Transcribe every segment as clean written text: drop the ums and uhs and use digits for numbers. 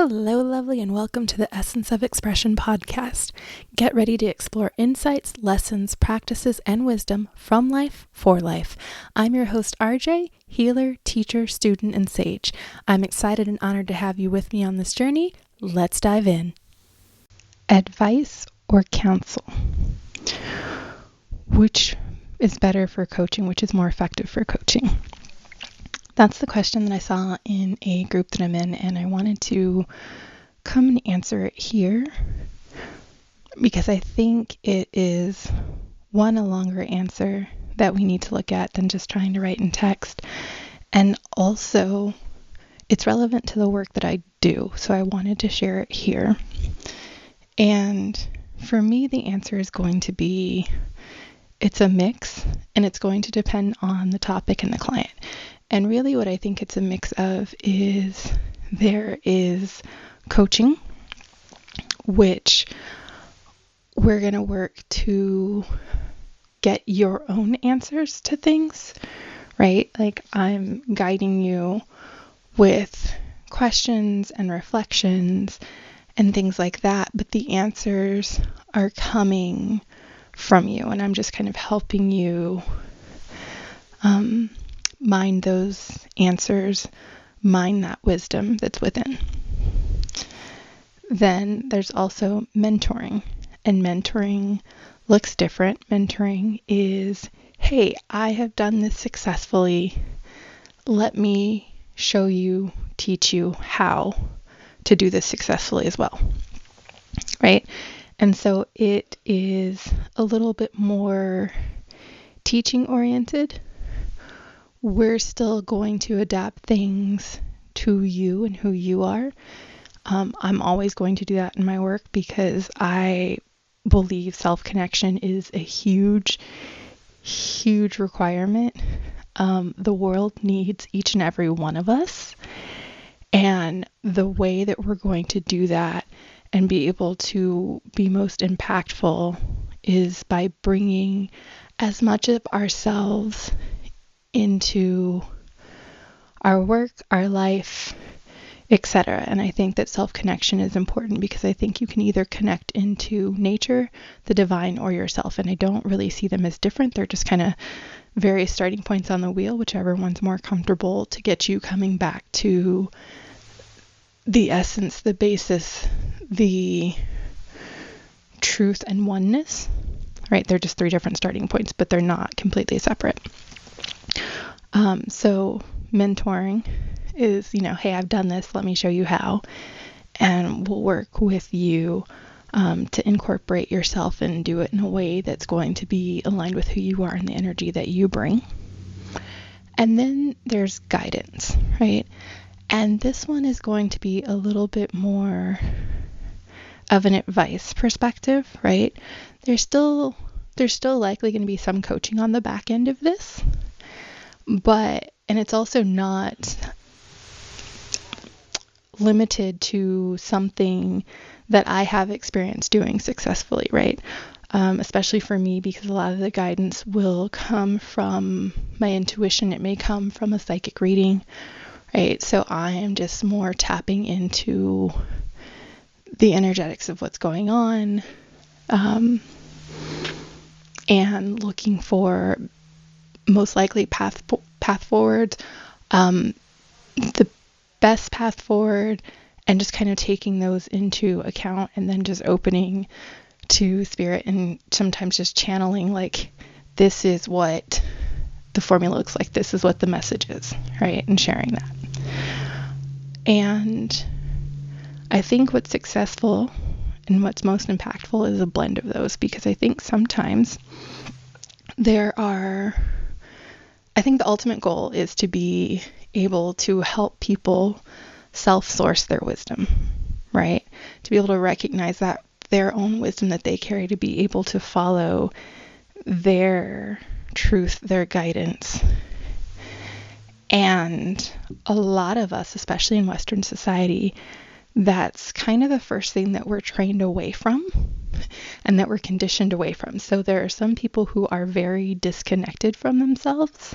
Hello, lovely, and welcome to the Essence of Expression podcast. Get ready to explore insights, lessons, practices, and wisdom from life for life. I'm your host, Arejay, healer, teacher, student, and sage. I'm excited and honored to have you with me on this journey. Let's dive in. Advice or counsel? Which is better for coaching? Which is more effective for coaching? That's the question that I saw in a group that I'm in, and I wanted to come and answer it here because I think it is, one, a longer answer that we need to look at than just trying to write in text, and also it's relevant to the work that I do, so I wanted to share it here. And for me, the answer is going to be, it's a mix, and it's going to depend on the topic and the client. And really what I think it's a mix of is there is coaching, which we're going to work to get your own answers to things, right? Like I'm guiding you with questions and reflections and things like that, but the answers are coming from you, and I'm just kind of helping you mine those answers, mine that wisdom that's within. Then there's also mentoring, and mentoring looks different. Mentoring is, hey, I have done this successfully. Let me show you, teach you how to do this successfully as well, right? And so it is a little bit more teaching oriented. We're still going to adapt things to you and who you are. I'm always going to do that in my work because I believe self-connection is a huge, huge requirement. The world needs each and every one of us. And the way that we're going to do that and be able to be most impactful is by bringing as much of ourselves into our work, our life, etc. And I think that self-connection is important because I think you can either connect into nature, the divine, or yourself. And I don't really see them as different. They're just kind of various starting points on the wheel, whichever one's more comfortable to get you coming back to the essence, the basis, the truth and oneness, right? They're just three different starting points, but they're not completely separate. So mentoring is, hey, I've done this, let me show you how, and we'll work with you to incorporate yourself and do it in a way that's going to be aligned with who you are and the energy that you bring. And then there's guidance, right? And this one is going to be a little bit more of an advice perspective, right? There's still likely going to be some coaching on the back end of this. And it's also not limited to something that I have experience doing successfully, right? Especially for me, because a lot of the guidance will come from my intuition. It may come from a psychic reading, right? So I am just more tapping into the energetics of what's going on, and looking for most likely path forward, the best path forward, and just kind of taking those into account and then just opening to spirit and sometimes just channeling like, this is what the formula looks like, this is what the message is, right? And sharing that. And I think what's successful and what's most impactful is a blend of those, because I think sometimes I think the ultimate goal is to be able to help people self-source their wisdom, right? To be able to recognize that their own wisdom that they carry, to be able to follow their truth, their guidance. And a lot of us, especially in Western society, that's kind of the first thing that we're trained away from and that we're conditioned away from. So there are some people who are very disconnected from themselves,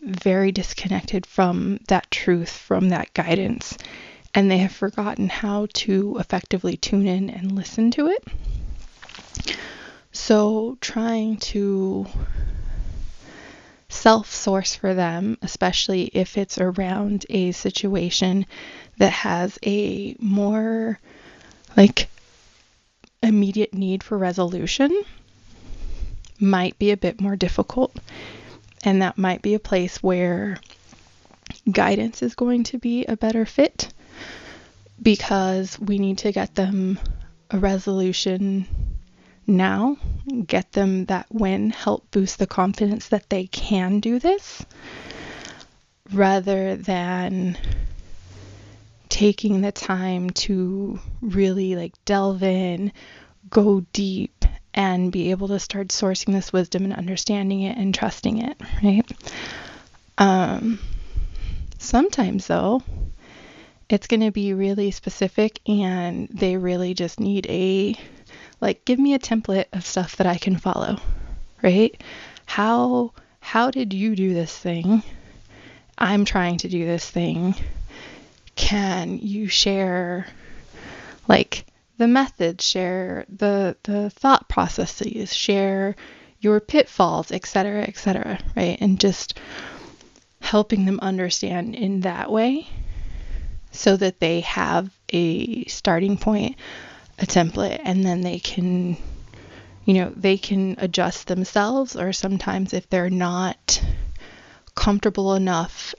very disconnected from that truth, from that guidance. and they have forgotten how to effectively tune in and listen to it. So trying to self-source for them, especially if it's around a situation that has a more like immediate need for resolution, might be a bit more difficult. And that might be a place where guidance is going to be a better fit, because we need to get them a resolution now, get them that win, help boost the confidence that they can do this, rather than taking the time to really like delve in, go deep, and be able to start sourcing this wisdom and understanding it and trusting it, right? Sometimes though, it's going to be really specific and they really just need give me a template of stuff that I can follow, right? How did you do this thing? I'm trying to do this thing. Can you share the methods, share the thought processes, share your pitfalls, etc., right? And just helping them understand in that way so that they have a starting point, a template, and then they can adjust themselves, or sometimes if they're not comfortable enough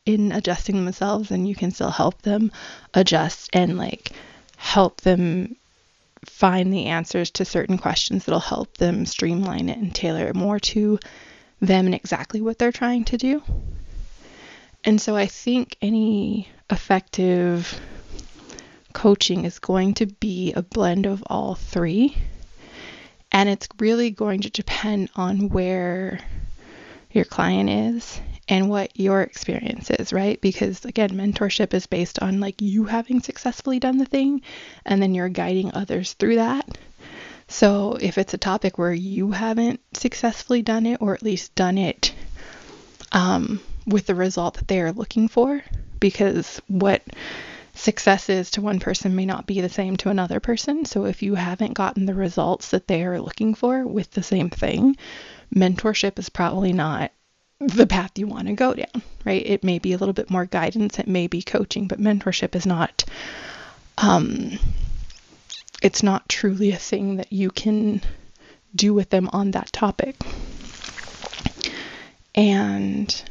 in adjusting themselves, then you can still help them adjust and help them find the answers to certain questions that'll help them streamline it and tailor it more to them and exactly what they're trying to do. And so I think any effective coaching is going to be a blend of all three. And it's really going to depend on where your client is and what your experience is, right? Because again, mentorship is based on you having successfully done the thing, and then you're guiding others through that. So if it's a topic where you haven't successfully done it, or at least done it with the result that they are looking for, because what success is to one person may not be the same to another person. So if you haven't gotten the results that they are looking for with the same thing, mentorship is probably not the path you want to go down, right? It may be a little bit more guidance, it may be coaching, but mentorship is not, it's not truly a thing that you can do with them on that topic. And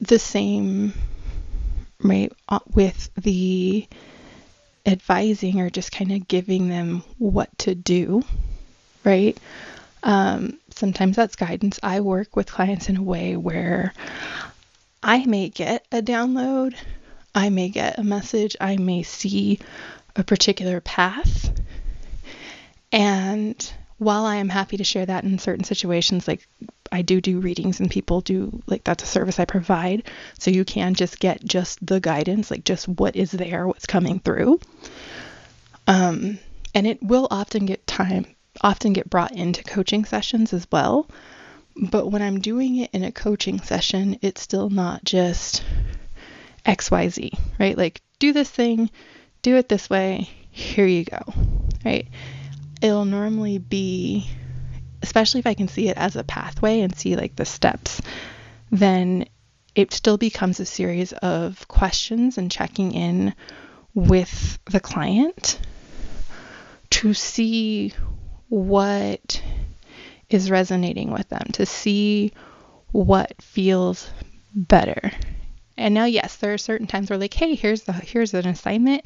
the same, right, with the advising or just kind of giving them what to do, right? Sometimes that's guidance. I work with clients in a way where I may get a download, I may get a message, I may see a particular path. And while I am happy to share that in certain situations, I do readings and people do, that's a service I provide. So you can just get just the guidance, just what is there, what's coming through. And it will often get brought into coaching sessions as well. But when I'm doing it in a coaching session, it's still not just XYZ, right? Do this thing, do it this way, here you go, right? It'll normally be, especially if I can see it as a pathway and see the steps, then it still becomes a series of questions and checking in with the client to see what is resonating with them, to see what feels better. And now, yes, there are certain times where hey, here's an assignment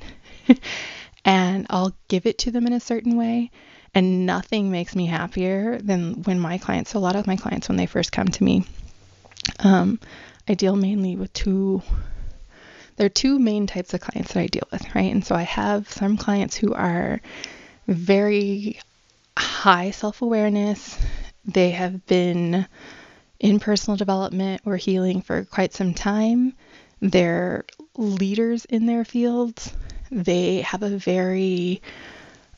and I'll give it to them in a certain way. And nothing makes me happier than when my clients, so a lot of my clients, when they first come to me, I deal mainly with there are two main types of clients that I deal with, right? And so I have some clients who are very high self-awareness. They have been in personal development or healing for quite some time. They're leaders in their fields. They have a very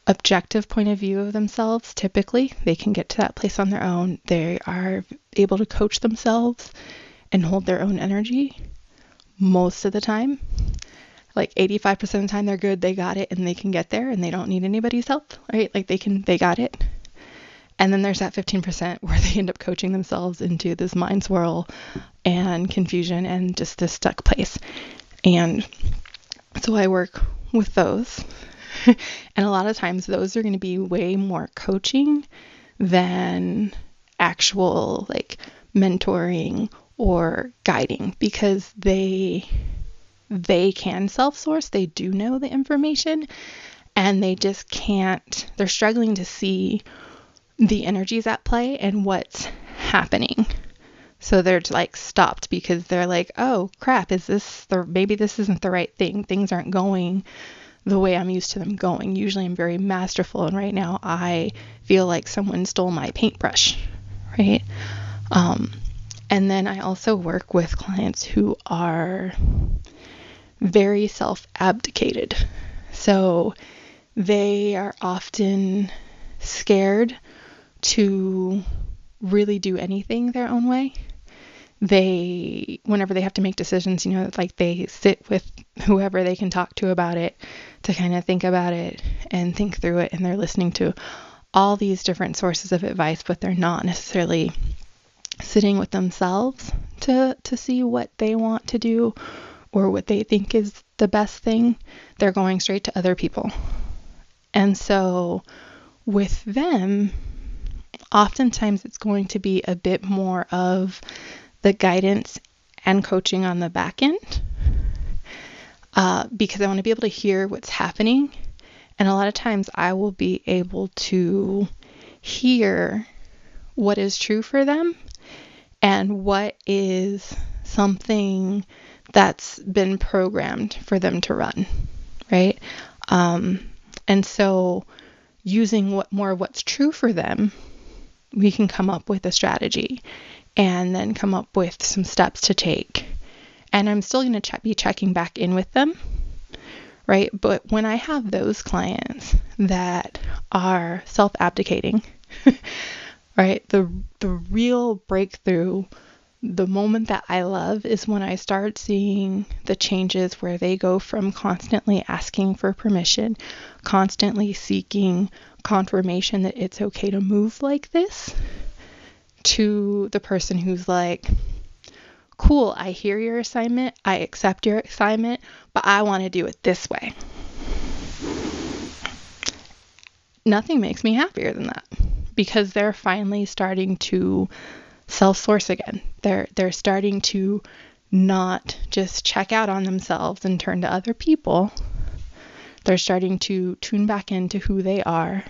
objective point of view of themselves. Typically, they can get to that place on their own. They are able to coach themselves and hold their own energy. most of the time, like 85% of the time they're good, they got it, and they can get there and they don't need anybody's help, right? Like they got it. And then there's that 15% where they end up coaching themselves into this mind swirl and confusion and just this stuck place. And so I work with those. And a lot of times those are going to be way more coaching than actual like mentoring or guiding, because they can self-source, they do know the information, and they just can't, they're struggling to see the energies at play and what's happening. So they're like stopped because they're like, oh crap, maybe this isn't the right thing. Things aren't going the way I'm used to them going. Usually I'm very masterful, and right now I feel like someone stole my paintbrush, right? And then I also work with clients who are very self-abdicated. So they are often scared to really do anything their own way. Whenever they have to make decisions, like they sit with whoever they can talk to about it to kind of think about it and think through it. And they're listening to all these different sources of advice, but they're not necessarily sitting with themselves to see what they want to do or what they think is the best thing. They're going straight to other people. And so with them, oftentimes it's going to be a bit more of the guidance and coaching on the back end, because I want to be able to hear what's happening. And a lot of times I will be able to hear what is true for them and what is something that's been programmed for them to run, right? And so using more of what's true for them, we can come up with a strategy and then come up with some steps to take. And I'm still going to be checking back in with them, right? But when I have those clients that are self-abdicating, right, the real breakthrough, the moment that I love is when I start seeing the changes where they go from constantly asking for permission, constantly seeking confirmation that it's okay to move like this, to the person who's like, cool, I hear your assignment, I accept your assignment, but I want to do it this way. Nothing makes me happier than that, because they're finally starting to self-source again. They're starting to not just check out on themselves and turn to other people. They're starting to tune back into who they are,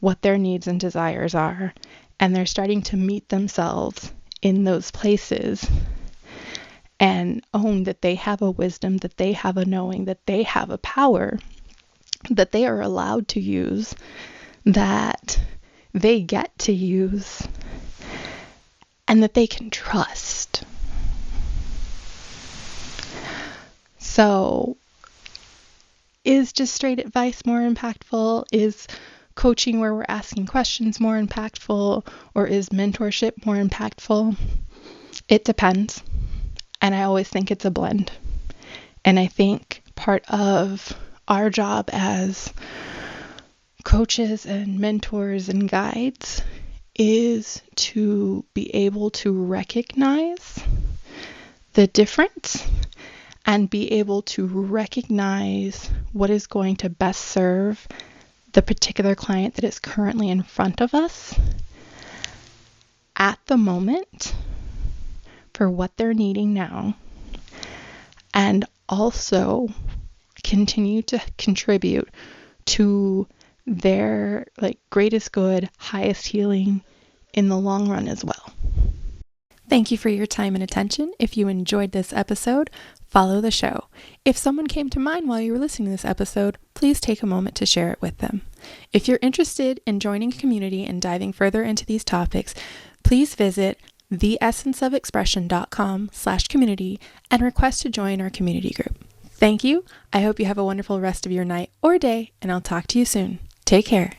what their needs and desires are, and they're starting to meet themselves in those places and own that they have a wisdom, that they have a knowing, that they have a power that they are allowed to use, that they get to use, and that they can trust. So, is just straight advice more impactful? Is coaching where we're asking questions more impactful? Or is mentorship more impactful? It depends. And I always think it's a blend. And I think part of our job as coaches and mentors and guides is to be able to recognize the difference and be able to recognize what is going to best serve the particular client that is currently in front of us at the moment for what they're needing now, and also continue to contribute to their greatest good, highest healing in the long run as well. Thank you for your time and attention. If you enjoyed this episode, follow the show. If someone came to mind while you were listening to this episode, please take a moment to share it with them. If you're interested in joining a community and diving further into these topics, please visit theessenceofexpression.com/community and request to join our community group. Thank you. I hope you have a wonderful rest of your night or day, and I'll talk to you soon. Take care.